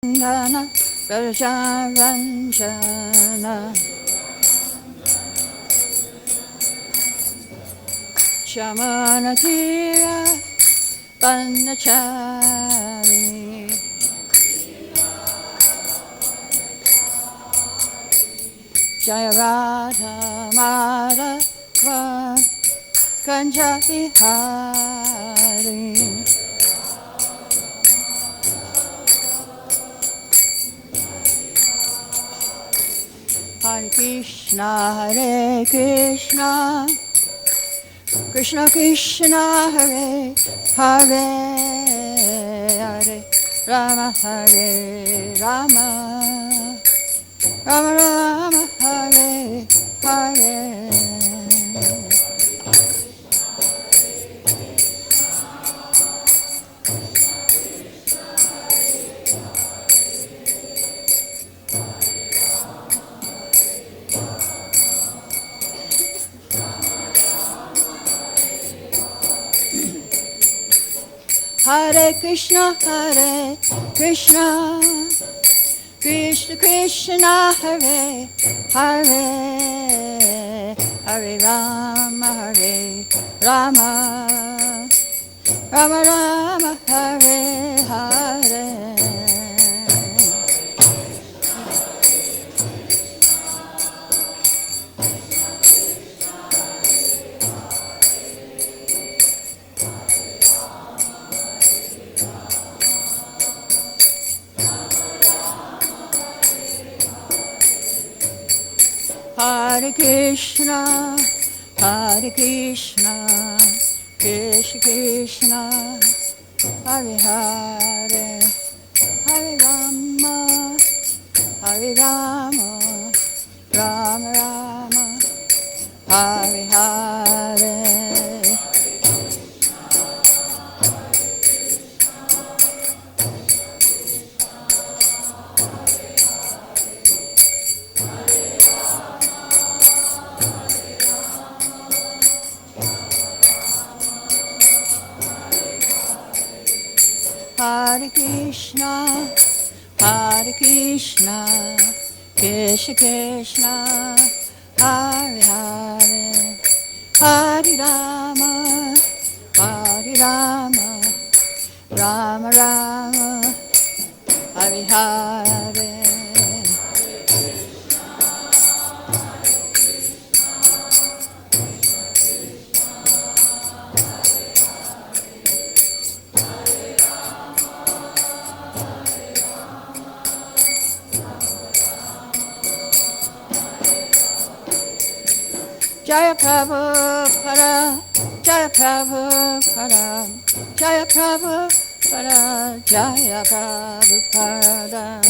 Vandana Prajaranjana Shamanatira Pandachari Jaya Radha Madhava Kanja Vihari Hare Krishna Krishna Krishna Hare Hare Hare Rama Hare Rama Rama Rama Hare Hare Hare Krishna Krishna Krishna Hare Hare Hare Rama Rama Rama Rama Hare Hare Hare Krishna Krishna Krishna Hare Hare Hare Rama Rama Rama Hare Hare Hare Krishna Krishna Krishna Hare Hare Hare Rama Rama Rama Hare Hare Jaya Prabhupada, Jaya Prabhupada, Jaya Prabhupada, Jaya Prabhupada.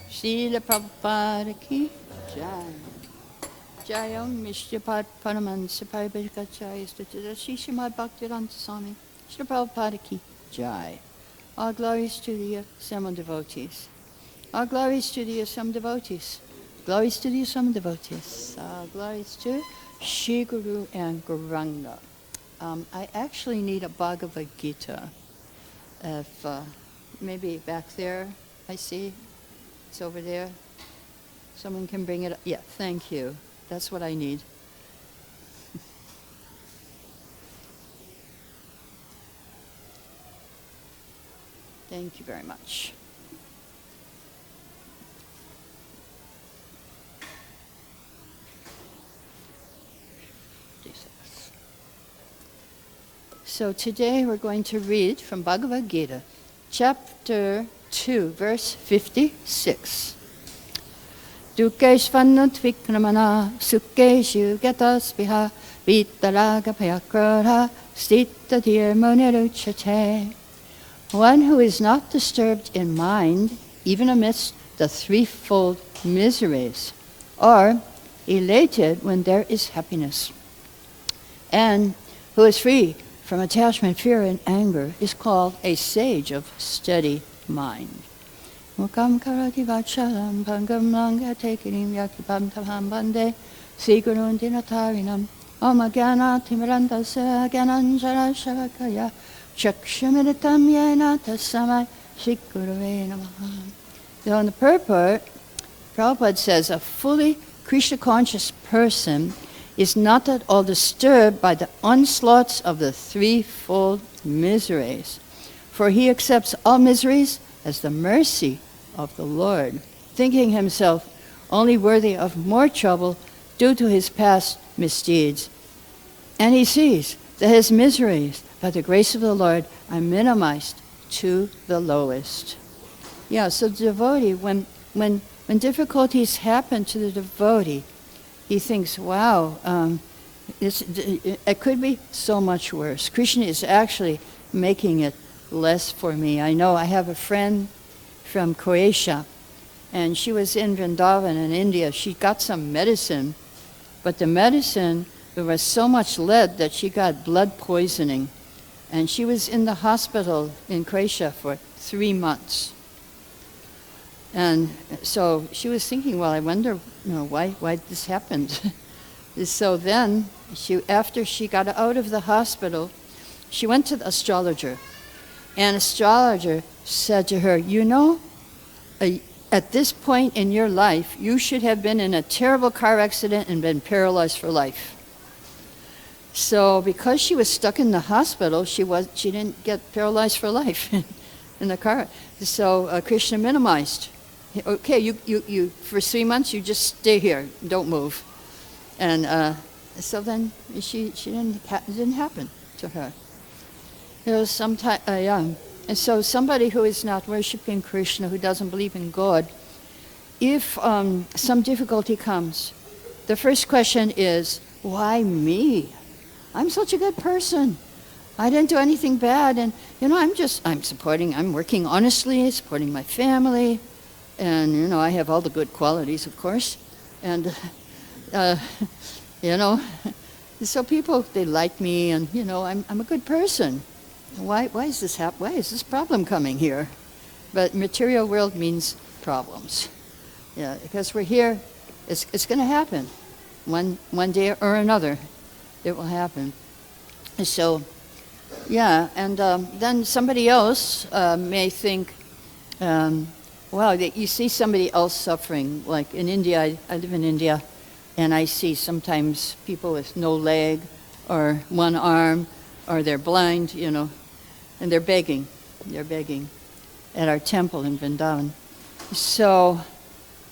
Srila Prabhupada ki Jai. Jayam Mishnapad Paramahansa Paribhakacharya Stutara Shishimad Bhaktivedanta Swami. Srila Prabhupada ki Jai. All glories to the assembled devotees. All glories to the assembled devotees. Glories to the assembled devotees. Glories to Shri Guru and Gauranga. I actually need a Bhagavad Gita. If maybe back there, I see it's over there. Someone can bring it up. Yeah, thank you. That's what I need. Thank you very much. So today we're going to read from Bhagavad Gita, chapter 2, verse 56. Dukkeshvannat vikramana sukkeshu gatasviha vitaraga payakrodha stita dhirmuniruchate. One who is not disturbed in mind, even amidst the threefold miseries, or elated when there is happiness, and who is free from attachment, fear, and anger, is called a sage of steady mind. Mukam karati vachalam bhangam langa tekirim yakipam tabham bande Sri Gurun Dinatarinam Om Gyana Timirandasa Gyananjara Shavakaya Chakshamitam Yena Tasamai Shri Gurave Namaha. So in the purport, Prabhupada says a fully Krishna conscious person is not at all disturbed by the onslaughts of the threefold miseries, for he accepts all miseries as the mercy of the Lord, thinking himself only worthy of more trouble due to his past misdeeds. And he sees that his miseries, by the grace of the Lord, are minimized to the lowest. Yeah, so the devotee, when difficulties happen to the devotee, he thinks, wow, it could be so much worse. Krishna is actually making it less for me. I know I have a friend from Croatia, and she was in Vrindavan in India. She got some medicine, but the medicine, there was so much lead that she got blood poisoning. And she was in the hospital in Croatia for 3 months. And so she was thinking, well, I wonder, why this happened. So then, after she got out of the hospital, she went to the astrologer. And astrologer said to her, at this point in your life, you should have been in a terrible car accident and been paralyzed for life. So because she was stuck in the hospital, she didn't get paralyzed for life in the car. So Krishna minimized. Okay, you for 3 months you just stay here, don't move. And so then it didn't happen to her. There was and so somebody who is not worshiping Krishna, who doesn't believe in God, if some difficulty comes, the first question is, why me? I'm such a good person. I didn't do anything bad, and I'm working honestly, supporting my family, and I have all the good qualities, of course, and so people, they like me, and I'm a good person. Why is this Why is this problem coming here? But material world means problems. Yeah, because we're here, it's going to happen. One day or another, it will happen. So, yeah, and then somebody else may think, wow, you see somebody else suffering. Like in India, I live in India, and I see sometimes people with no leg or one arm, or they're blind, and they're begging. They're begging at our temple in Vrindavan. So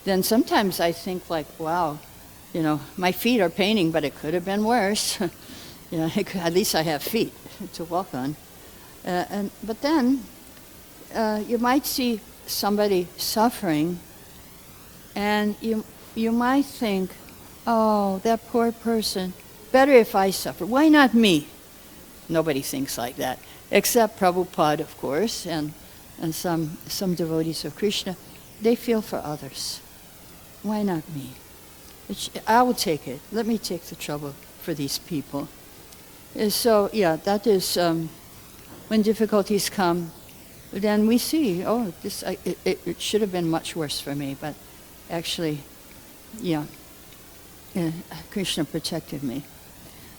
then sometimes I think like, wow, my feet are paining, but it could have been worse. At least I have feet to walk on. But then you might see somebody suffering, and you might think, oh, that poor person, better if I suffer. Why not me? Nobody thinks like that, except Prabhupada, of course, and some devotees of Krishna. They feel for others. Why not me? I will take it. Let me take the trouble for these people. And so, yeah, that is when difficulties come, then we see, oh, it should have been much worse for me, but actually, Krishna protected me.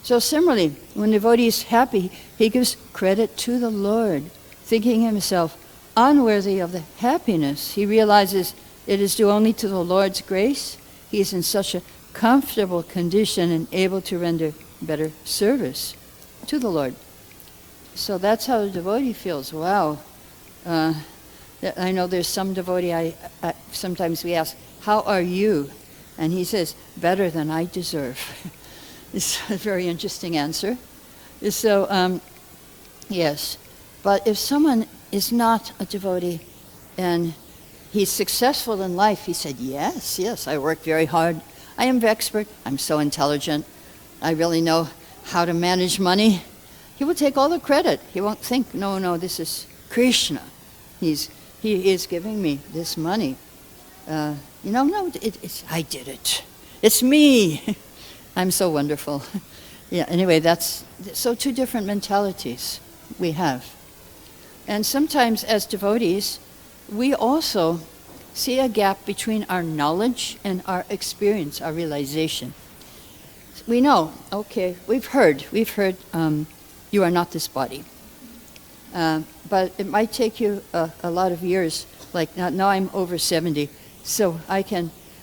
So similarly, when the devotee is happy, he gives credit to the Lord, thinking himself unworthy of the happiness. He realizes it is due only to the Lord's grace. He is in such a comfortable condition and able to render better service to the Lord. So that's how the devotee feels. Wow. I know there's some devotee, sometimes we ask, how are you? And he says, better than I deserve. It's a very interesting answer. So, yes. But if someone is not a devotee and he's successful in life, he said, yes, I work very hard. I am expert. I'm so intelligent. I really know how to manage money. He will take all the credit. He won't think, no, this is Krishna. He is giving me this money. I did it. It's me. I'm so wonderful. Yeah, anyway, so two different mentalities we have. And sometimes as devotees, we also see a gap between our knowledge and our experience, our realization. we know, okay, we've heard, you are not this body. But it might take you a lot of years. Like now I'm over 70, so I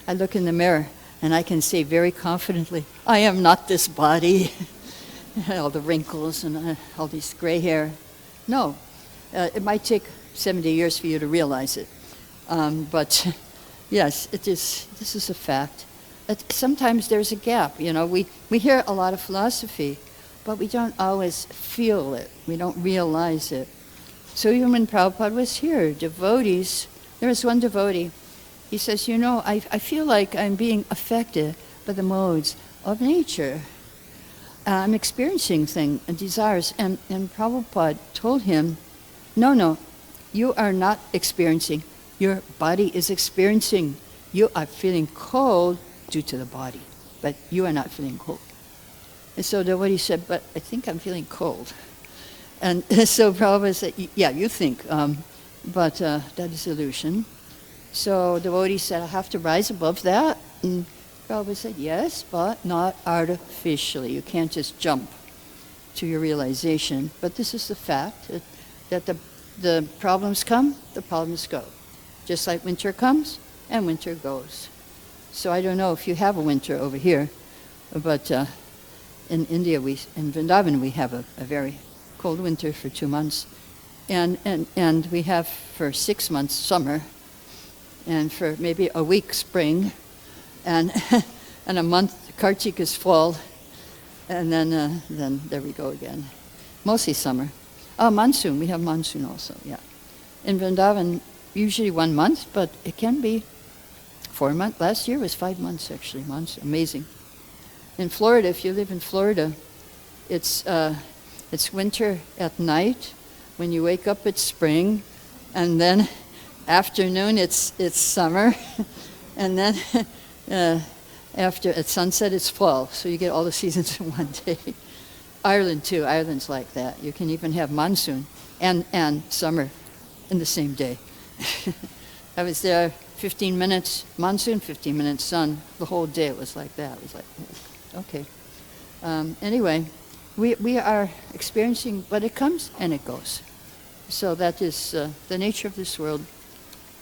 look in the mirror and I can say very confidently, I am not this body. All the wrinkles and all these gray hair. No, it might take 70 years for you to realize it. But yes, this is a fact. Sometimes there's a gap, we hear a lot of philosophy, but we don't always feel it. We don't realize it. So even when Prabhupada was here, devotees, there was one devotee, he says, I feel like I'm being affected by the modes of nature. I'm experiencing things and desires. And Prabhupada told him, no, you are not experiencing. Your body is experiencing. You are feeling cold due to the body, but you are not feeling cold. And so the devotee said, but I think I'm feeling cold. And so Prabhupada said, yeah, you think, but that is illusion. So the devotee said, I have to rise above that. And Prabhupada said, yes, but not artificially. You can't just jump to your realization. But this is the fact, that the problems come, the problems go. Just like winter comes and winter goes. So I don't know if you have a winter over here, but in India, in Vrindavan, we have a very cold winter for 2 months. And we have for 6 months summer, and for maybe a week spring, and a month Kartik is fall, and then there we go again. Mostly summer. Oh, monsoon, we have monsoon also, yeah. In Vrindavan, usually 1 month, but it can be 4 months. Last year was 5 months actually, months, amazing. In Florida, if you live in Florida, it's winter at night. When you wake up, it's spring, and then afternoon it's summer, and then after at sunset it's fall. So you get all the seasons in one day. Ireland too. Ireland's like that. You can even have monsoon and summer in the same day. I was there 15 minutes monsoon, 15 minutes sun. The whole day it was like that. It was like, okay. Anyway, we are experiencing, but it comes and it goes. So that is the nature of this world.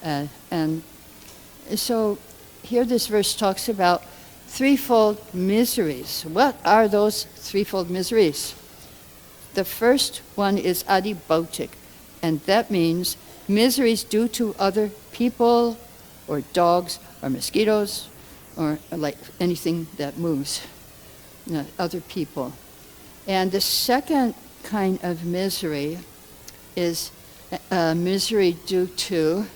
And so here this verse talks about threefold miseries. What are those threefold miseries? The first one is adi bhautik, and that means miseries due to other people or dogs or mosquitoes or like anything that moves, other people. And the second kind of misery is misery due to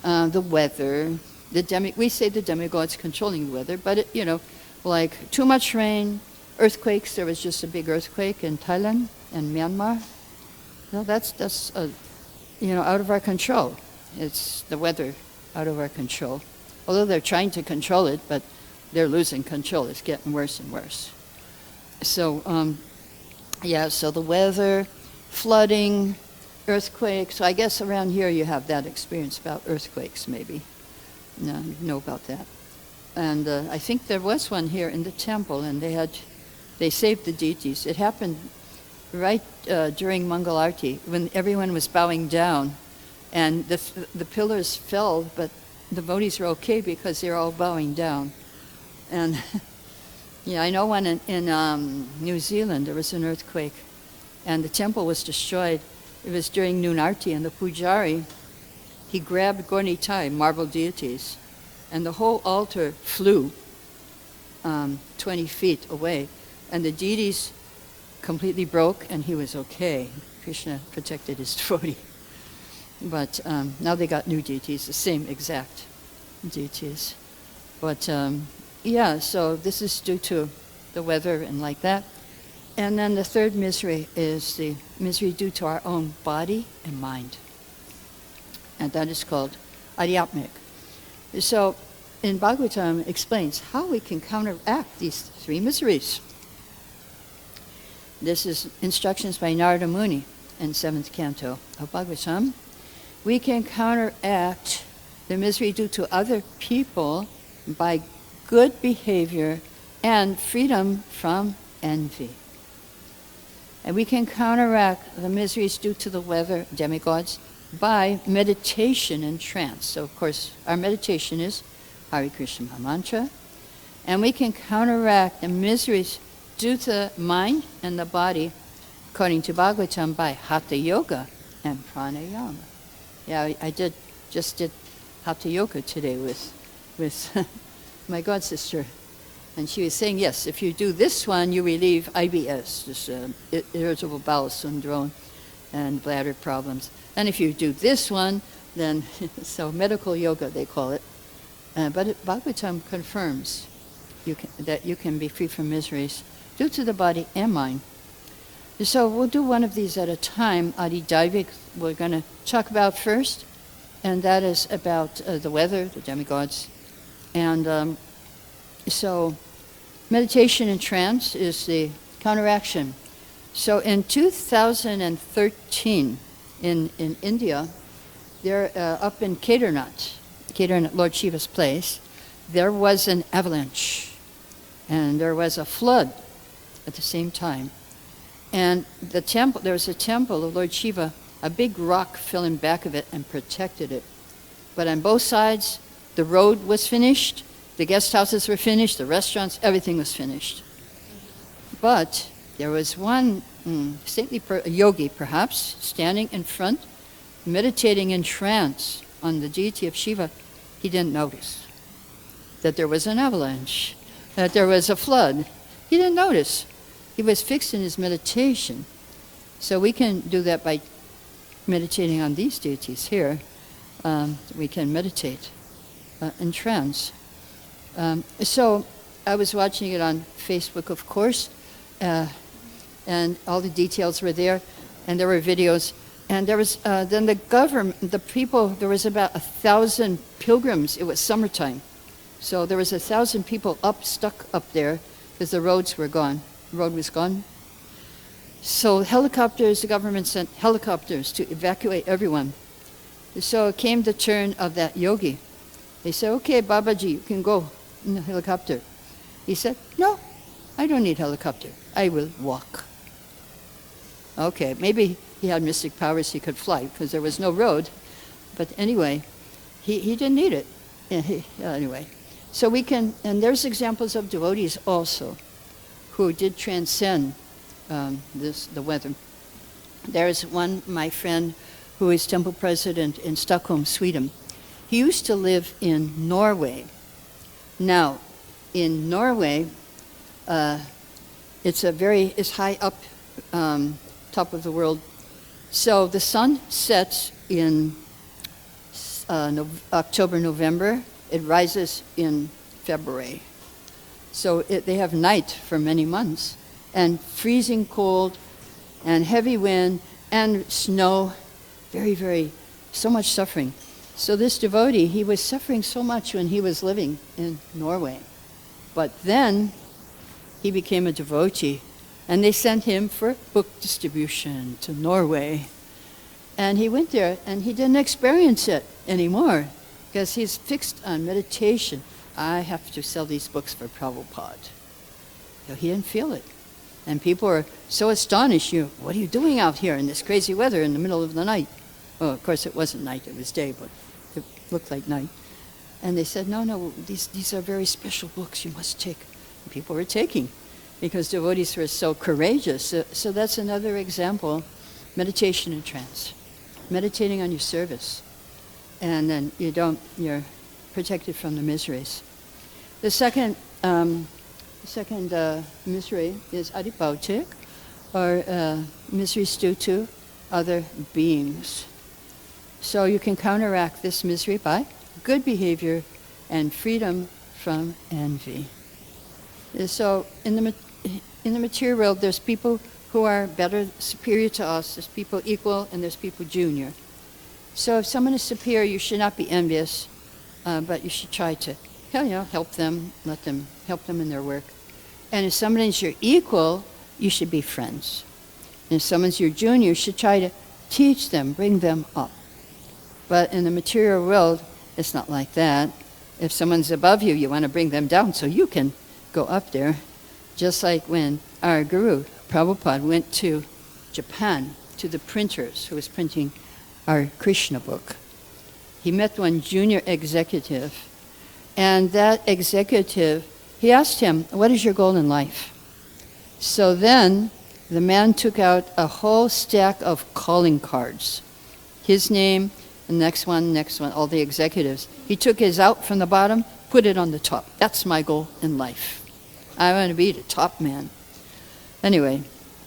the weather. We say the demigods controlling the weather, but like too much rain, earthquakes. There was just a big earthquake in Thailand and Myanmar. No, that's out of our control. It's the weather out of our control. Although they're trying to control it, but they're losing control. It's getting worse and worse. So, so the weather, flooding, earthquakes. So I guess around here you have that experience about earthquakes, maybe. No, you know about that. And I think there was one here in the temple, and they saved the deities. It happened right during Mangal Arati, when everyone was bowing down, and the pillars fell, but the devotees were okay because they were all bowing down. And I know one in New Zealand, there was an earthquake, and the temple was destroyed. It was during noon arti, and the pujari, he grabbed Gornitai, marble deities, and the whole altar flew 20 feet away, and the deities completely broke, and he was okay. Krishna protected his devotee. But now they got new deities, the same exact deities. But so this is due to the weather and like that. And then the third misery is the misery due to our own body and mind. And that is called adhyatmic. So in Bhagavatam explains how we can counteract these three miseries. This is instructions by Narada Muni in 7th canto of Bhagavatam. We can counteract the misery due to other people by good behavior and freedom from envy. And we can counteract the miseries due to the weather, demigods, by meditation and trance. So, of course, our meditation is Hare Krishna mantra. And we can counteract the miseries due to the mind and the body, according to Bhagavatam, by Hatha Yoga and Pranayama. Yeah, I just did Hatha Yoga today with my god sister. And she was saying, yes, if you do this one, you relieve IBS, this irritable bowel syndrome and bladder problems. And if you do this one, then, so medical yoga they call it. But Bhagavatam confirms that you can be free from miseries due to the body and mind. So we'll do one of these at a time. Adi Daivik we're going to talk about first, and that is about the weather, the demigods. And so meditation and trance is the counteraction. So in 2013 in India, there up in Kedarnath, Lord Shiva's place, there was an avalanche and there was a flood at the same time. And there was a temple of Lord Shiva, a big rock fell in back of it and protected it. But on both sides, the road was finished, the guest houses were finished, the restaurants, everything was finished. But there was one saintly yogi, perhaps, standing in front, meditating in trance on the deity of Shiva. He didn't notice that there was an avalanche, that there was a flood. He didn't notice. He was fixed in his meditation. So we can do that by meditating on these deities here. We can meditate in trance. So I was watching it on Facebook, of course, and all the details were there, and there were videos. And there was then the government, the people, there was about 1,000 pilgrims. It was summertime. So there was 1,000 people stuck up there because the roads were gone. The road was gone. So helicopters, the government sent helicopters to evacuate everyone. So it came the turn of that yogi. They said, okay, Babaji, you can go in the helicopter. He said, no, I don't need helicopter. I will walk. Okay, maybe he had mystic powers, he could fly because there was no road. But anyway, he didn't need it. Anyway, so we can, and there's examples of devotees also who did transcend the weather. There's one, my friend, who is temple president in Stockholm, Sweden. He used to live in Norway. Now, in Norway, it's high up, top of the world. So the sun sets in October, November. It rises in February. So they have night for many months, and freezing cold, and heavy wind, and snow, so much suffering. So this devotee, he was suffering so much when he was living in Norway. But then he became a devotee, and they sent him for book distribution to Norway. And he went there, and he didn't experience it anymore, because he's fixed on meditation. I have to sell these books for Prabhupada. So he didn't feel it. And people were so astonished, what are you doing out here in this crazy weather in the middle of the night? Well, of course it wasn't night, it was day, but it looked like night. And they said, no, these are very special books you must take. And people were taking, because devotees were so courageous. So that's another example, meditation and trance. Meditating on your service. And then you're protected from the miseries. The second misery is adibhautik, or miseries due to other beings. So you can counteract this misery by good behavior and freedom from envy. So in the material world, there's people who are better, superior to us. There's people equal, and there's people junior. So if someone is superior, you should not be envious, but you should try to help them, help them in their work. And if somebody's your equal, you should be friends. And if someone's your junior, you should try to teach them, bring them up. But in the material world, it's not like that. If someone's above you, you want to bring them down so you can go up there, just like when our Guru, Prabhupada, went to Japan, to the printers who was printing our Krishna book. He met one junior executive, and that executive, he asked him, what is your goal in life? So then the man took out a whole stack of calling cards. His name, the next one, all the executives. He took his out from the bottom, put it on the top. That's my goal in life. I want to be the top man. Anyway,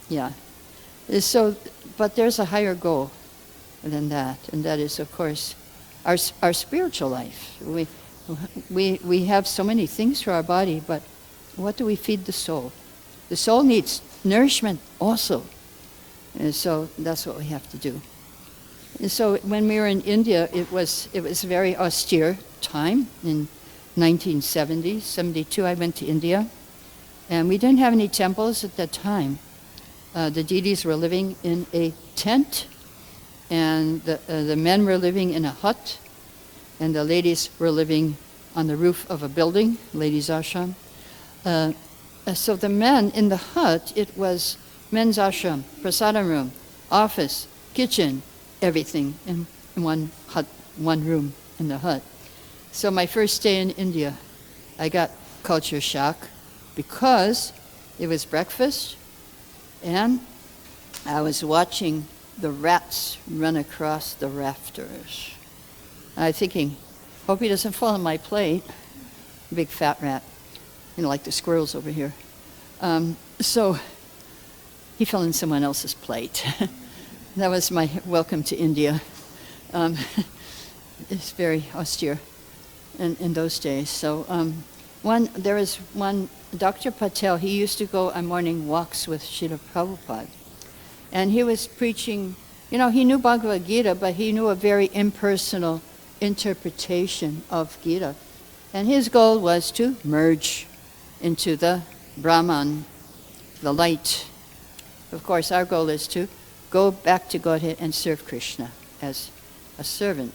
yeah. So, but there's a higher goal than that, and that is, of course, our spiritual life. We have so many things for our body, but what do we feed the soul? The soul needs nourishment also. And so that's what we have to do. And so when we were in India, it was a very austere time. In 1970, 72, I went to India. And we didn't have any temples at that time. The deities were living in a tent, and the men were living in a hut, and the ladies were living on the roof of a building, ladies' ashram. So the men in the hut, it was men's ashram, prasadam room, office, kitchen, everything in one hut, one room in the hut. So my first day in India, I got culture shock because it was breakfast and I was watching the rats run across the rafters. I was thinking, hope he doesn't fall on my plate. Big fat rat, like the squirrels over here. So he fell in someone else's plate. That was my welcome to India. It's very austere in those days. So there was one, Dr. Patel, he used to go on morning walks with Srila Prabhupada. And he was preaching, he knew Bhagavad Gita, but he knew a very impersonal interpretation of Gita. And his goal was to merge into the Brahman, the light. Of course, our goal is to go back to Godhead and serve Krishna as a servant.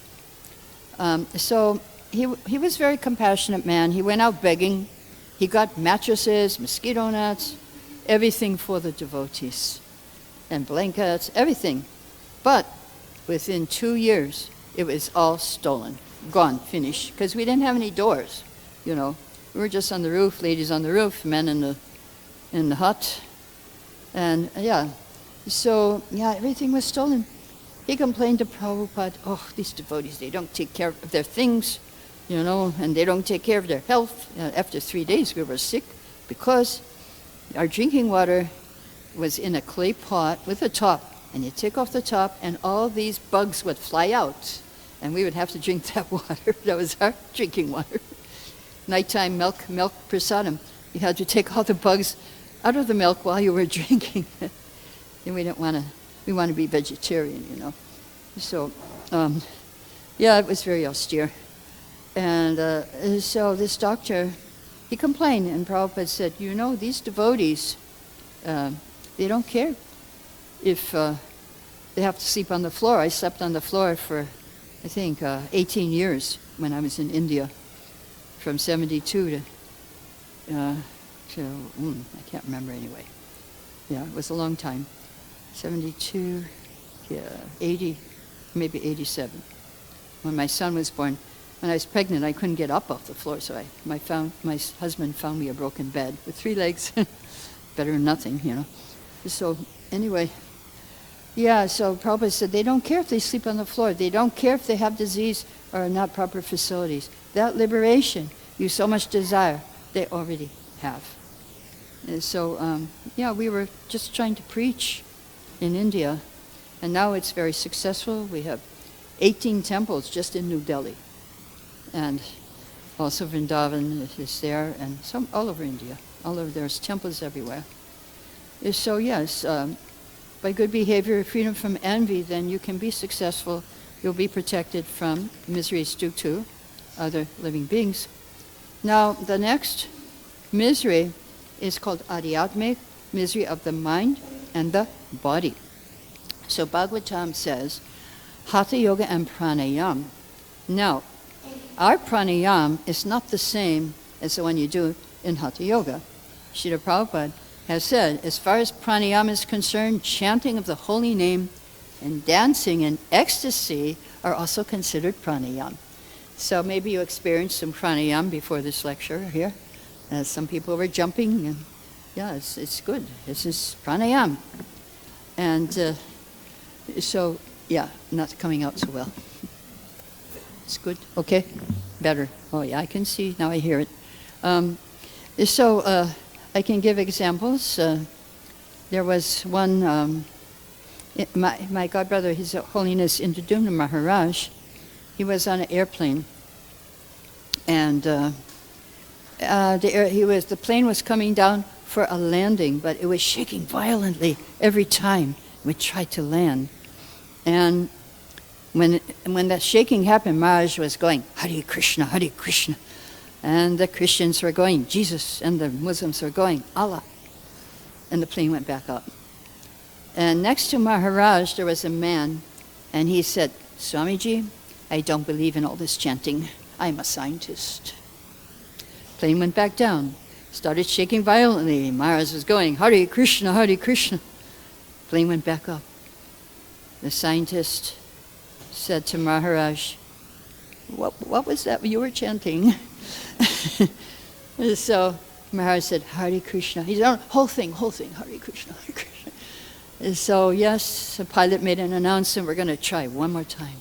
So he was a very compassionate man. He went out begging. He got mattresses, mosquito nets, everything for the devotees, and blankets, everything. But within 2 years, it was all stolen, gone, finished, because we didn't have any doors, We were just on the roof, ladies on the roof, men in the hut. And so everything was stolen. He complained to Prabhupada, these devotees, they don't take care of their things, and they don't take care of their health. After 3 days, we were sick because our drinking water was in a clay pot with a top, and you take off the top, and all these bugs would fly out, and we would have to drink that water. That was our drinking water. Nighttime milk prasadam. You had to take all the bugs out of the milk while you were drinking it. And we want to be vegetarian, So, it was very austere. And so this doctor, he complained, and Prabhupada said, these devotees, they don't care if they have to sleep on the floor. I slept on the floor for, I think, 18 years when I was in India, from 72 to I can't remember anyway. Yeah, it was a long time. 72, 80, maybe 87. When my son was born, when I was pregnant, I couldn't get up off the floor, so my husband found me a broken bed with 3 legs. Better than nothing, So anyway, so Prabhupada said they don't care if they sleep on the floor. They don't care if they have disease or not proper facilities. That liberation you so much desire, they already have. And so, we were just trying to preach in India, and now it's very successful. We have 18 temples just in New Delhi, and also Vrindavan is there, and some all over India. There's temples everywhere. So yes, by good behavior, freedom from envy, then you can be successful. You'll be protected from miseries due to other living beings. Now, the next misery is called adhyatmic, misery of the mind and the body. So Bhagavatam says, Hatha Yoga and Pranayam. Now, our pranayam is not the same as the one you do in Hatha Yoga. Srila Prabhupada has said, as far as pranayama is concerned, chanting of the holy name and dancing in ecstasy are also considered pranayama. So maybe you experienced some pranayama before this lecture here. Some people were jumping, and yeah, it's good. This is pranayama. And so, yeah, not coming out so well. It's good. Okay, better. Oh yeah, I can see now. I hear it. So I can give examples. There was one. My godbrother, His Holiness Indradumna Maharaj. He was on an airplane, and the plane was coming down for a landing, but it was shaking violently every time we tried to land. And when that shaking happened, Maharaj was going, Hare Krishna, Hare Krishna. And the Christians were going, Jesus, and the Muslims were going, Allah. And the plane went back up. And next to Maharaj, there was a man, and he said, Swamiji, I don't believe in all this chanting. I'm a scientist. Plane went back down, started shaking violently. Maharaj was going, Hare Krishna, Hare Krishna. Plane went back up. The scientist said to Maharaj, what was that you were chanting? So Maharaj said, Hare Krishna. He said, oh, whole thing, Hare Krishna, Hare Krishna. And so yes, the pilot made an announcement, we're going to try one more time.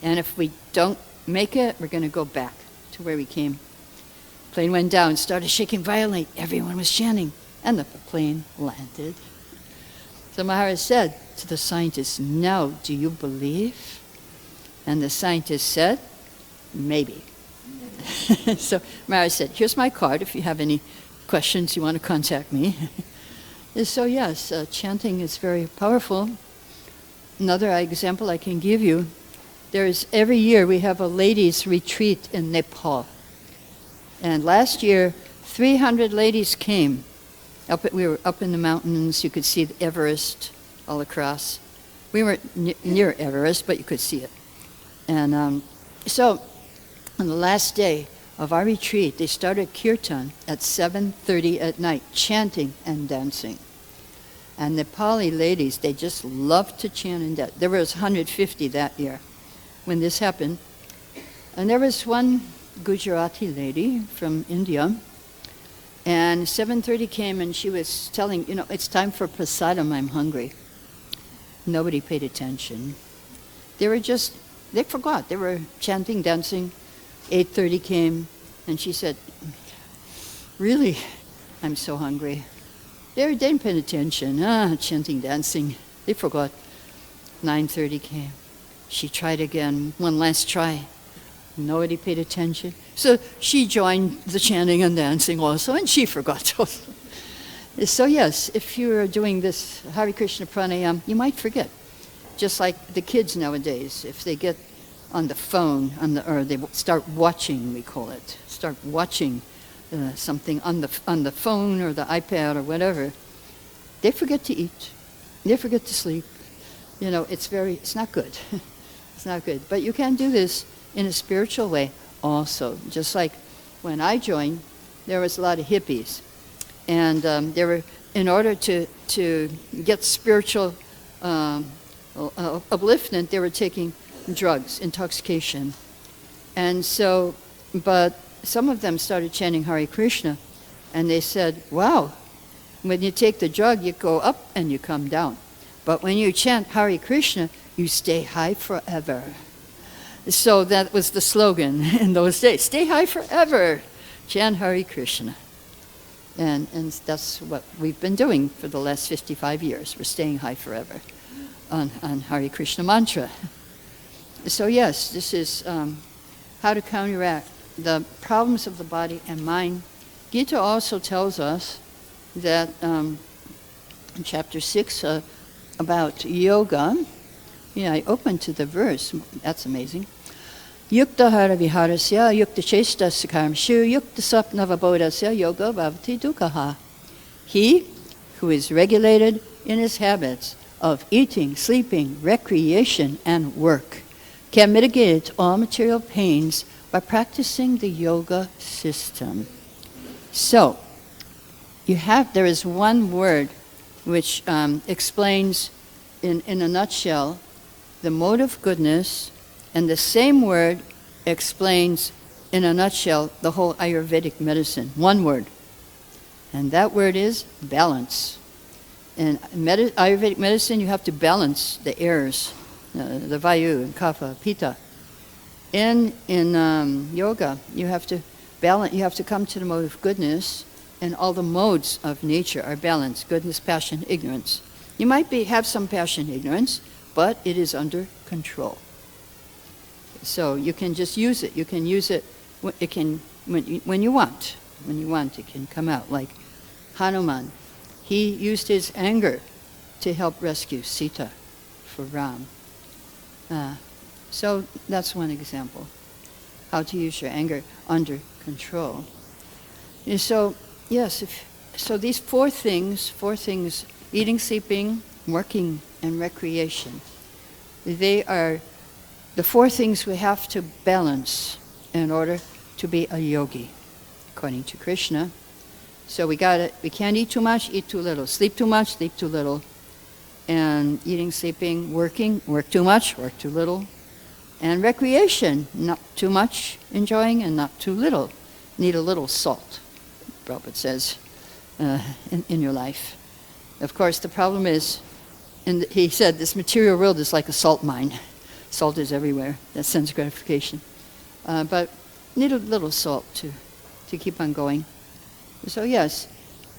And if we don't make it, we're going to go back to where we came. Plane went down, started shaking violently. Everyone was chanting, and the plane landed. So Maharaj said to the scientist, now, do you believe? And the scientist said, maybe. So Maharaj said, here's my card. If you have any questions, you want to contact me. So yes, chanting is very powerful. Another example I can give you, every year we have a ladies' retreat in Nepal. And last year, 300 ladies came. We were up in the mountains. You could see the Everest all across. We weren't near Everest, but you could see it. And so on the last day of our retreat, they started kirtan at 7:30 at night, chanting and dancing. And Nepali ladies, they just loved to chant and dance. There was 150 that year when this happened. And there was one Gujarati lady from India, and 7:30 came and she was telling, it's time for prasadam, I'm hungry. Nobody paid attention. They forgot. They were chanting, dancing. 8:30 came, and she said, really, I'm so hungry. They didn't pay attention. Chanting, dancing. They forgot. 9:30 came. She tried again, one last try. Nobody paid attention. So she joined the chanting and dancing also, and she forgot also. So yes, if you're doing this Hare Krishna pranayama, you might forget. Just like the kids nowadays, if they get on the phone, or they start watching, we call it, start watching something on the phone or the iPad or whatever, they forget to eat, they forget to sleep. It's not good. It's not good. But you can do this in a spiritual way also. Just like when I joined, there was a lot of hippies. And in order to get spiritual upliftment, they were taking drugs, intoxication. And so, but some of them started chanting Hare Krishna, and they said, wow, when you take the drug, you go up and you come down. But when you chant Hare Krishna, you stay high forever. So that was the slogan in those days, stay high forever, chant Hare Krishna. And that's what we've been doing for the last 55 years. We're staying high forever on Hare Krishna mantra. So yes, this is how to counteract the problems of the body and mind. Gita also tells us that in chapter 6 about yoga, I opened to the verse, that's amazing. Yukta hara viharasya, yukta chesta sakarmshu, yukta sapna vabodasya, yoga bhavati dukkha. He who is regulated in his habits of eating, sleeping, recreation, and work can mitigate all material pains by practicing the yoga system. So, there is one word which explains in a nutshell the mode of goodness, and the same word explains in a nutshell the whole Ayurvedic medicine. One word. And that word is balance. In Ayurvedic medicine, you have to balance the airs, the vayu and kapha, pitta. In yoga, you have to balance. You have to come to the mode of goodness, and all the modes of nature are balanced: goodness, passion, ignorance. You might have some passion, ignorance, but it is under control. So you can just use it. You can use it. It can when you want. When you want, it can come out. Like Hanuman, he used his anger to help rescue Sita for Ram. So that's one example, how to use your anger under control. And so, yes, so these four things, eating, sleeping, working, and recreation, they are the four things we have to balance in order to be a yogi, according to Krishna. So we can't eat too much, eat too little. Sleep too much, sleep too little. And eating, sleeping, working, work too much, work too little. And recreation, not too much enjoying and not too little. Need a little salt, Prabhupada says, in your life. Of course, the problem is, he said, this material world is like a salt mine. Salt is everywhere. That sense gratification. But need a little salt to keep on going. So yes,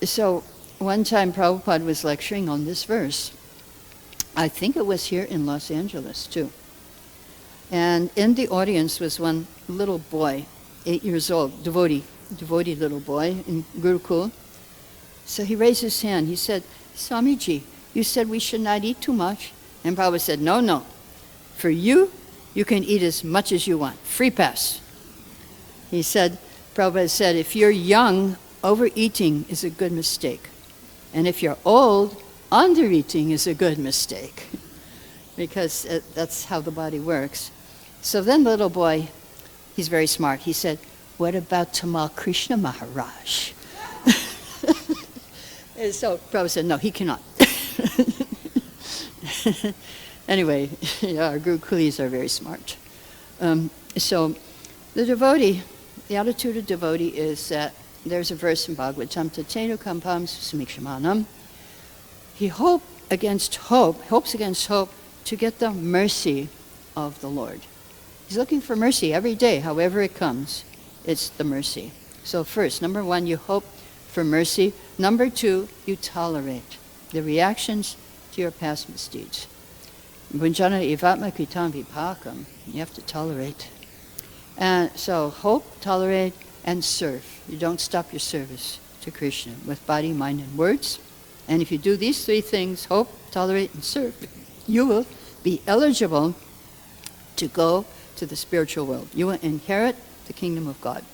so one time Prabhupada was lecturing on this verse. I think it was here in Los Angeles too. And in the audience was one little boy, 8 years old, devotee little boy in Gurukul. So he raised his hand. He said, Swamiji, you said we should not eat too much. And Prabhupada said, no. For you can eat as much as you want. Free pass. He said, Prabhupada said, if you're young, overeating is a good mistake. And if you're old, undereating is a good mistake. Because that's how the body works. So then the little boy, he's very smart, he said, what about Tamal Krishna Maharaj? And so Prabhupada said, no, he cannot. Anyway, our Guru Kulis are very smart. So the devotee, the attitude of devotee is that there's a verse in Bhagavatam, Tatenu Kampam Sumikshamanam. He hopes against hope to get the mercy of the Lord. He's looking for mercy every day, however it comes. It's the mercy. So first, number one, you hope for mercy. Number two, you tolerate the reactions to your past misdeeds. Bunjana ivatma kritam vipakam. You have to tolerate. And so hope, tolerate, and serve. You don't stop your service to Krishna with body, mind, and words. And if you do these three things, hope, tolerate, and serve, you will be eligible to go to the spiritual world. You will inherit the kingdom of God.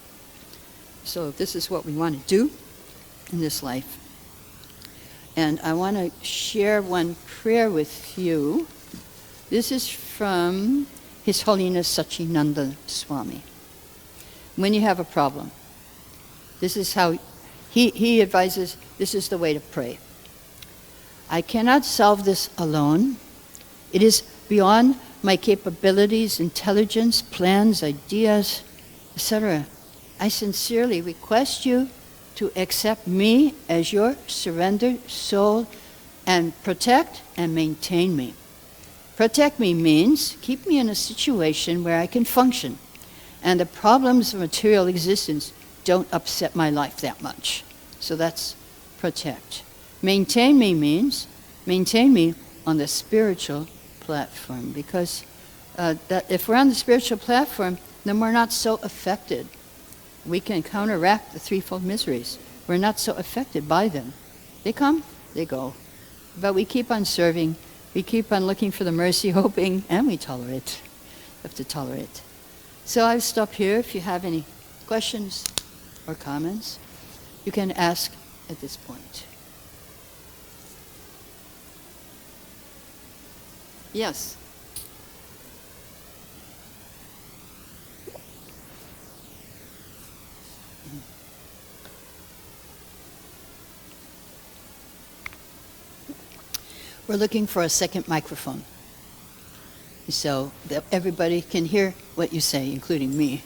So this is what we want to do in this life. And I want to share one prayer with you. This is from His Holiness Sachinanda Swami. When you have a problem, this is how he advises, this is the way to pray. I cannot solve this alone. It is beyond my capabilities, intelligence, plans, ideas, etc. I sincerely request you to accept me as your surrendered soul and protect and maintain me. Protect me means keep me in a situation where I can function and the problems of material existence don't upset my life that much. So that's protect. Maintain me means maintain me on the spiritual platform, because that if we're on the spiritual platform, then we're not so affected. We can counteract the threefold miseries. We're not so affected by them. They come, they go. But we keep on serving, we keep on looking for the mercy, hoping, and we tolerate. We have to tolerate. So I'll stop here. If you have any questions or comments, you can ask at this point. Yes. We're looking for a second microphone so that everybody can hear what you say, including me.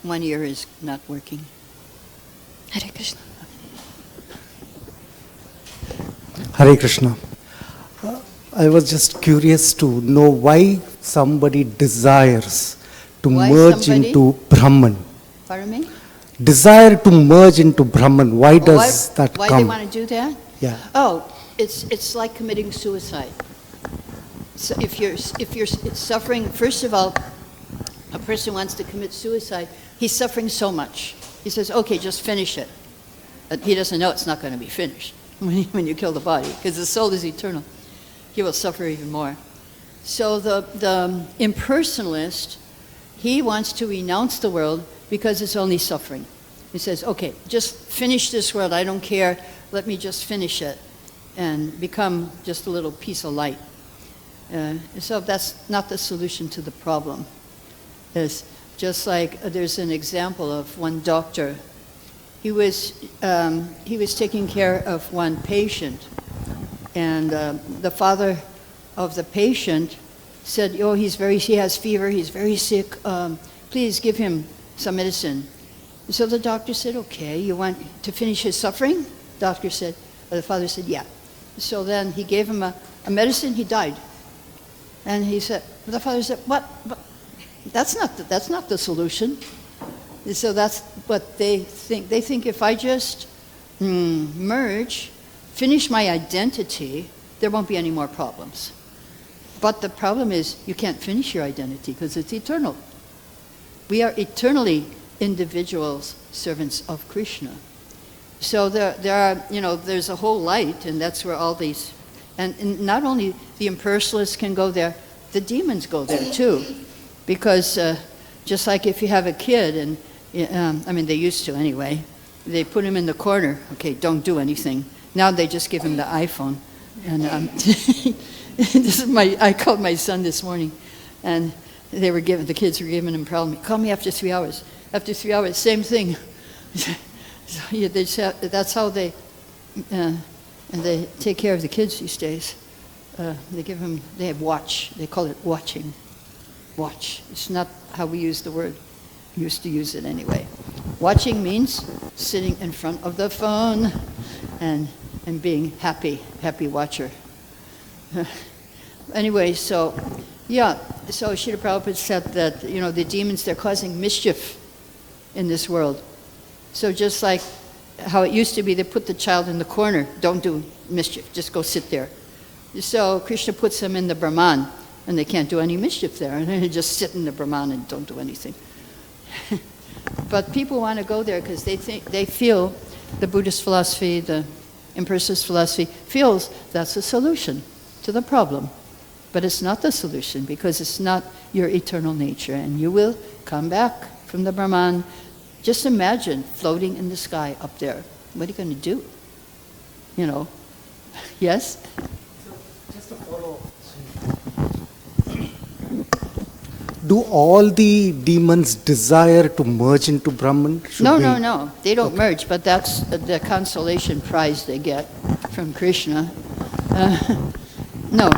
One ear is not working. Hare Krishna. Hare Krishna. I was just curious to know why somebody desires to merge into Brahman. Pardon me? Desire to merge into Brahman. Why does that why come? Why they want to do that? Yeah. Oh, it's like committing suicide. So if you're suffering, first of all, a person wants to commit suicide, he's suffering so much. He says, okay, just finish it. But he doesn't know it's not going to be finished when you kill the body, because the soul is eternal. He will suffer even more. So the impersonalist, he wants to renounce the world because it's only suffering. He says, okay, just finish this world, I don't care, let me just finish it and become just a little piece of light. So that's not the solution to the problem. It's just like there's an example of one doctor. He was taking care of one patient, and the father of the patient said, "Oh, he has fever. He's very sick. Please give him some medicine." And so the doctor said, "Okay, you want to finish his suffering?" The father said, "Yeah." So then he gave him a medicine. He died, and the father said, "What? That's not the solution." And so that's what they think. They think if I just merge, finish my identity, there won't be any more problems. But the problem is you can't finish your identity because it's eternal. We are eternally individuals, servants of Krishna. So there's a whole light, and that's where all these, and not only the impersonalists can go there, the demons go there too. Because just like if you have a kid, and they used to anyway, they put him in the corner, okay, don't do anything. Now they just give him the iPhone. And I called my son this morning, and the kids were giving him problem. Call me after 3 hours. After 3 hours, same thing. So that's how they take care of the kids these days. They have watch. They call it watching. Watch. It's not how we use the word. We used to use it anyway. Watching means sitting in front of the phone and being happy watcher. Anyway, so Srila Prabhupada said that, the demons, they're causing mischief in this world. So just like how it used to be, they put the child in the corner, don't do mischief, just go sit there. So Krishna puts them in the Brahman, and they can't do any mischief there, and they just sit in the Brahman and don't do anything. But people want to go there because they feel the Buddhist philosophy, the impersonalist philosophy feels that's a solution to the problem. But it's not the solution because it's not your eternal nature, and you will come back from the Brahman. Just imagine floating in the sky up there. What are you going to do? Yes? Just a follow-up. Do all the demons desire to merge into Brahman? No. They don't merge, but that's the consolation prize they get from Krishna. No.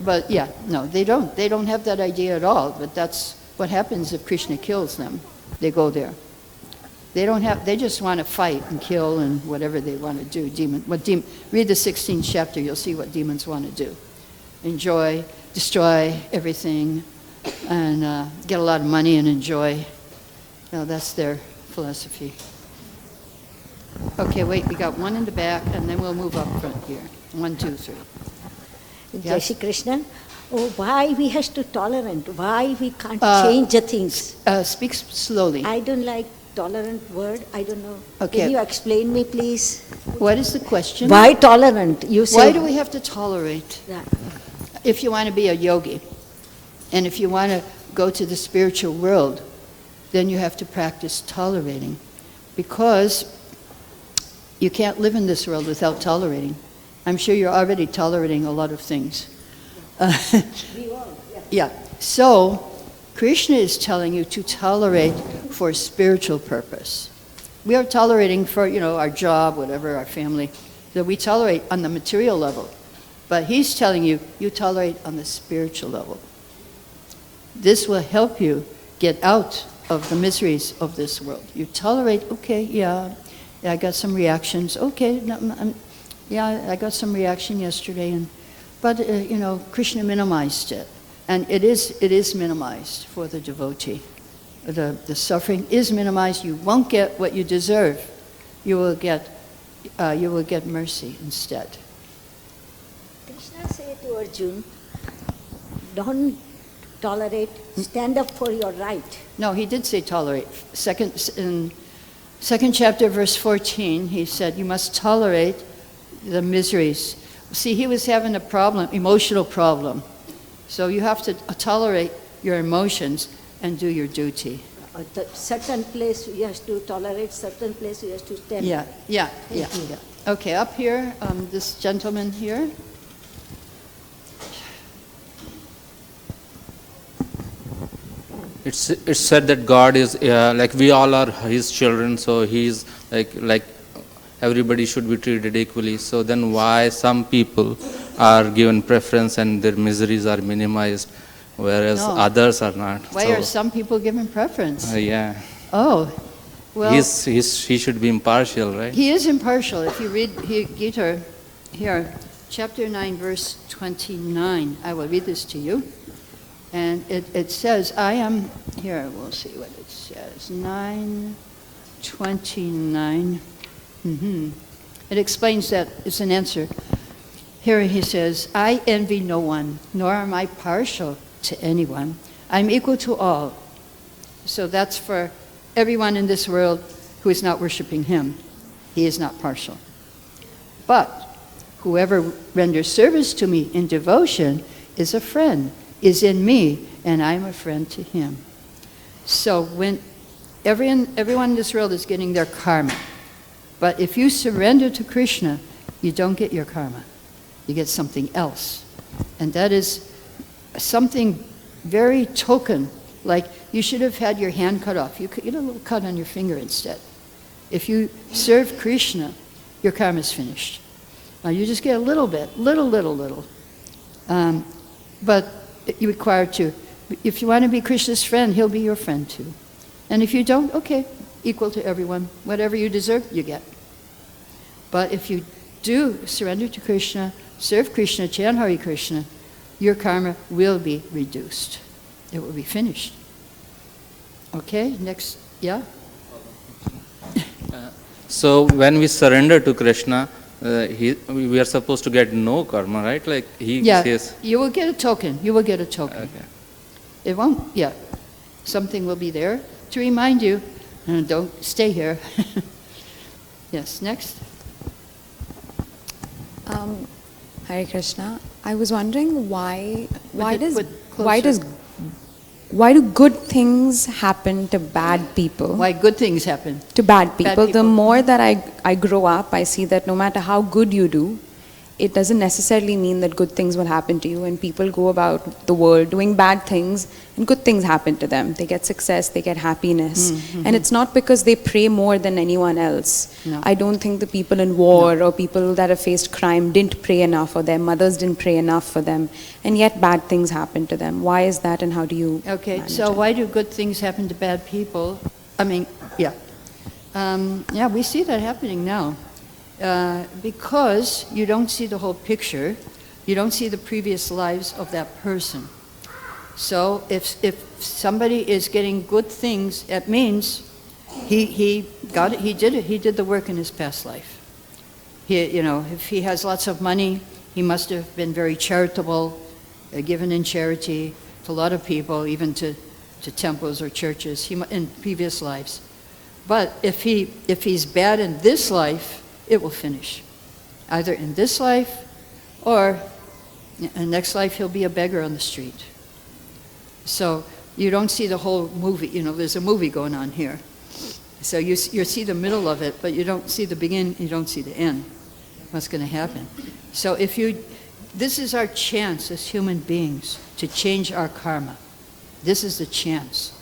But they don't. They don't have that idea at all, but that's what happens if Krishna kills them. They go there. They just want to fight and kill and whatever they want to do. Read the 16th chapter, you'll see what demons want to do. Enjoy, destroy everything, and get a lot of money and enjoy. That's their philosophy. Okay, wait, we got one in the back, and then we'll move up front here. 1, 2, 3. Jai Shri Krishna. Oh, why we has to tolerant? Why we can't change the things? Speak slowly. I don't like tolerant word. I don't know. Okay. Can you explain me, please? What is the question? Why tolerant? You say. Why do we have to tolerate? Yeah. If you want to be a yogi, and if you want to go to the spiritual world, then you have to practice tolerating, because you can't live in this world without tolerating. I'm sure you're already tolerating a lot of things. Yeah. So, Krishna is telling you to tolerate for spiritual purpose. we are tolerating for, our job, whatever, our family, that we tolerate on the material level. But he's telling you, you tolerate on the spiritual level. This will help you get out of the miseries of this world. You tolerate, okay, yeah, I got some reactions. Okay, I got some reaction yesterday, but Krishna minimized it. And it is minimized for the devotee. The suffering is minimized. You won't get what you deserve. You will get mercy instead. Krishna said to Arjuna, don't tolerate, stand up for your right. No, he did say tolerate. In second chapter, verse 14, he said, you must tolerate the miseries. See, he was having a problem, emotional problem. So you have to tolerate your emotions and do your duty. Certain place you have to tolerate, certain place you have to stand. Yeah. Okay, up here, this gentleman here. It's said that God is like we all are His children, so He's like everybody should be treated equally. So then why some people are given preference and their miseries are minimized, whereas others are not? Why are some people given preference? Yeah. Oh, well. He should be impartial, right? He is impartial. If you read Gita here, chapter 9, verse 29, I will read this to you. And it says, I am, here, we'll see what it says, 9:29. It explains that, it's an answer. Here he says, I envy no one, nor am I partial to anyone. I'm equal to all. So that's for everyone in this world who is not worshiping him. He is not partial. But whoever renders service to me in devotion is a friend, is in me, and I'm a friend to him. So when everyone in this world is getting their karma, but if you surrender to Krishna, you don't get your karma. You get something else. And that is something very token, like you should have had your hand cut off. You get a little cut on your finger instead. If you serve Krishna, your karma is finished. Now you just get a little bit, little. But you're required to. If you want to be Krishna's friend, he'll be your friend too. And if you don't, okay, equal to everyone. Whatever you deserve, you get. But if you do surrender to Krishna, serve Krishna, chant Hare Krishna, your karma will be reduced. It will be finished. Okay, next, yeah? So when we surrender to Krishna, we are supposed to get no karma, right? Like he says. You will get a token. You will get a token. Okay. It won't. Yeah, something will be there to remind you. Don't stay here. Yes. Next. Hare Krishna. I was wondering why do good things happen to bad people? Why good things happen? To bad people. Bad people. The more that I grow up, I see that no matter how good you do, it doesn't necessarily mean that good things will happen to you. And people go about the world doing bad things, and good things happen to them. They get success, they get happiness. And it's not because they pray more than anyone else. No. I don't think the people in war or people that have faced crime didn't pray enough, or their mothers didn't pray enough for them. And yet bad things happen to them. Why is that, and how do you Okay, so it? why do good things happen to bad people? I mean, yeah. Yeah, we see that happening now. Because you don't see the whole picture, you don't see the previous lives of that person. So if somebody is getting good things, it means he got it, he did the work in his past life. If he has lots of money, he must have been very charitable, given in charity to a lot of people, even to temples or churches in previous lives. But if he's bad in this life, it will finish. Either in this life or in the next life he'll be a beggar on the street. So you don't see the whole movie. There's a movie going on here. So you see the middle of it, but you don't see the beginning, you don't see the end. What's going to happen? So this is our chance as human beings to change our karma. This is the chance.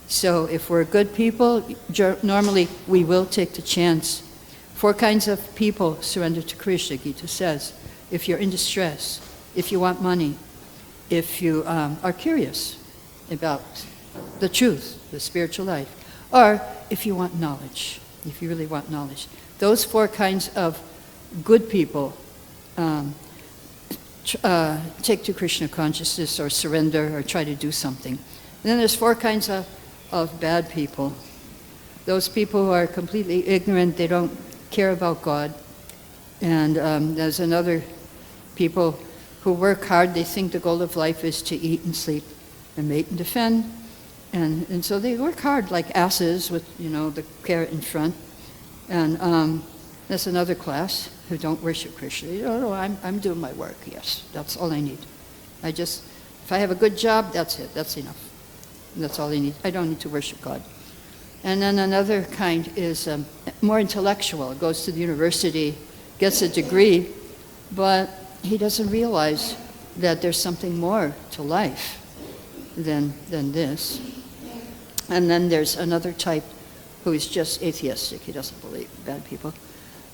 So if we're good people, normally we will take the chance. 4 kinds of people surrender to Krishna, Gita says. If you're in distress, if you want money, if you are curious about the truth, the spiritual life, or if you want knowledge, if you really want knowledge. Those 4 kinds of good people take to Krishna consciousness or surrender or try to do something. And then there's 4 kinds of bad people. Those people who are completely ignorant, they don't care about God. And there's another people who work hard, they think the goal of life is to eat and sleep and mate and defend. And so they work hard like asses with, the carrot in front. And that's another class who don't worship Krishna. No, I'm doing my work, yes. That's all I need. If I have a good job, that's it. That's enough. That's all I need. I don't need to worship God. And then another kind is more intellectual. Goes to the university, gets a degree, but he doesn't realize that there's something more to life than this. And then there's another type who is just atheistic. He doesn't believe in bad people.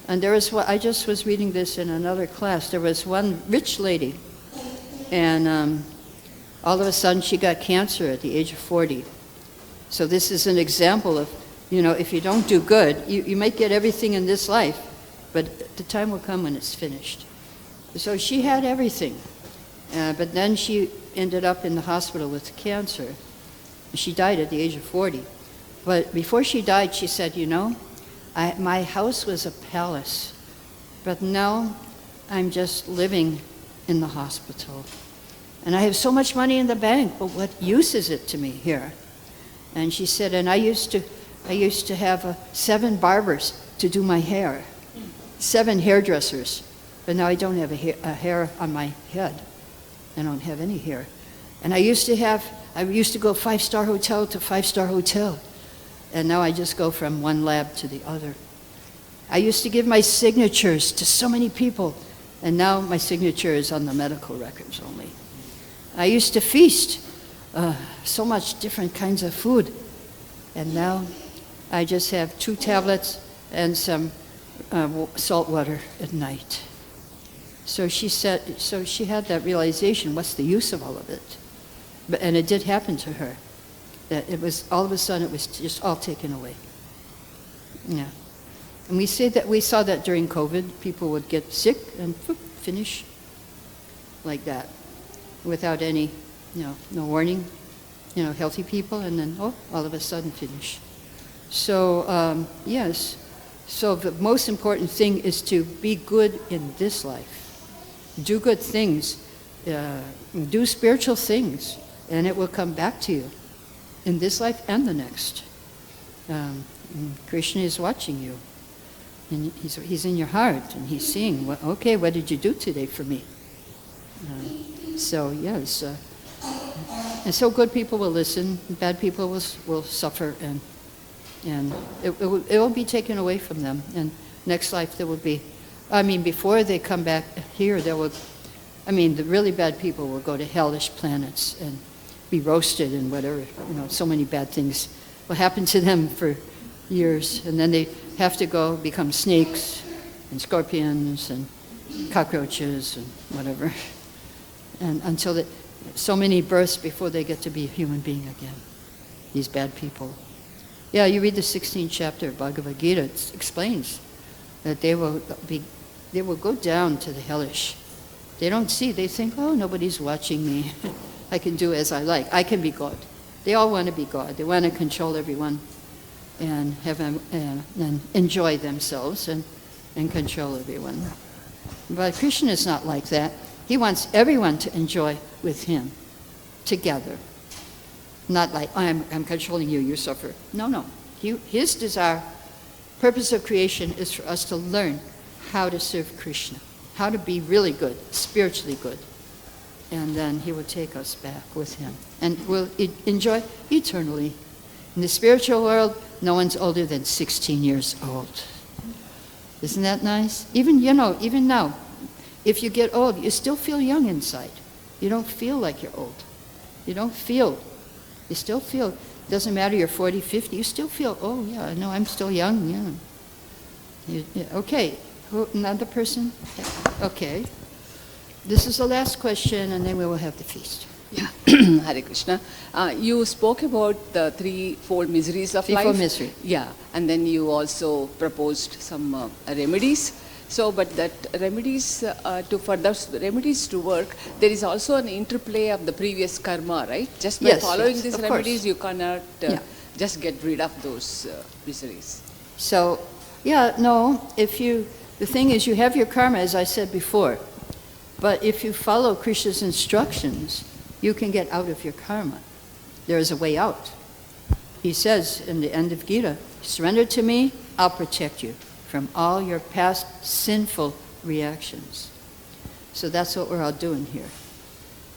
And I just was reading this in another class. There was one rich lady, and all of a sudden she got cancer at the age of 40. So this is an example of, if you don't do good, you might get everything in this life, but the time will come when it's finished. So she had everything, but then she ended up in the hospital with cancer. She died at the age of 40. But before she died, she said, my house was a palace, but now I'm just living in the hospital. And I have so much money in the bank, but what use is it to me here? And she said, and I used to have 7 barbers to do my hair, 7 hairdressers, but now I don't have a hair on my head. I don't have any hair. And I used to go 5-star hotel to 5-star hotel. And now I just go from one lab to the other. I used to give my signatures to so many people, and now my signature is on the medical records only. I used to feast so much different kinds of food, and now I just have 2 tablets and some salt water at night. So she had that realization, what's the use of all of it? And it did happen to her. That it was, all of a sudden, it was just all taken away. Yeah. And we saw that during COVID. People would get sick and finish like that without any, no warning, healthy people, and then, all of a sudden finish. So, yes. So the most important thing is to be good in this life. Do good things. Do spiritual things, and it will come back to you in this life and the next. Krishna is watching you, and he's in your heart, and he's seeing, what did you do today for me? So yes, and so good people will listen, bad people will suffer, and it will be taken away from them. And next life there will be, before they come back here, the really bad people will go to hellish planets and be roasted and whatever, so many bad things will happen to them for years, and then they have to go become snakes and scorpions and cockroaches and whatever, and until so many births before they get to be a human being again, these bad people. Yeah, you read the 16th chapter of Bhagavad Gita, it explains that they will go down to the hellish. They don't see, they think, nobody's watching me. I can do as I like. I can be God. They all want to be God. They want to control everyone and have and enjoy themselves and control everyone. But Krishna is not like that. He wants everyone to enjoy with him together. Not like, I'm controlling you, you suffer. No. His desire, purpose of creation is for us to learn how to serve Krishna, how to be really good, spiritually good. And then he will take us back with him. And we'll enjoy eternally. In the spiritual world, no one's older than 16 years old. Isn't that nice? Even now, if you get old, you still feel young inside. You don't feel like you're old. You still feel Doesn't matter you're 40, 50, you still feel, oh yeah, no, I'm still young, yeah. Okay, another person? Okay. This is the last question, and then we will have the feast. Yeah, Hare Krishna. You spoke about the threefold miseries of Threefold life. misery. Yeah, and then you also proposed some remedies. So, but that remedies for those remedies to work, there is also an interplay of the previous karma, right? Just by Yes, following yes, these of remedies, course. you cannot Yeah. just get rid of those miseries. So, yeah, no, the thing is you have your karma, as I said before, but if you follow Krishna's instructions, you can get out of your karma. There is a way out. He says in the end of Gita, surrender to me, I'll protect you from all your past sinful reactions. So that's what we're all doing here.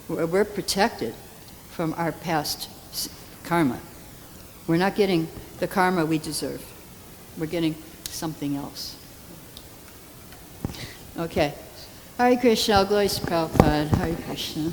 We're protected from our past karma. We're not getting the karma we deserve. We're getting something else. Okay. Hare Krishna, glories to Prabhupada. Hare Krishna.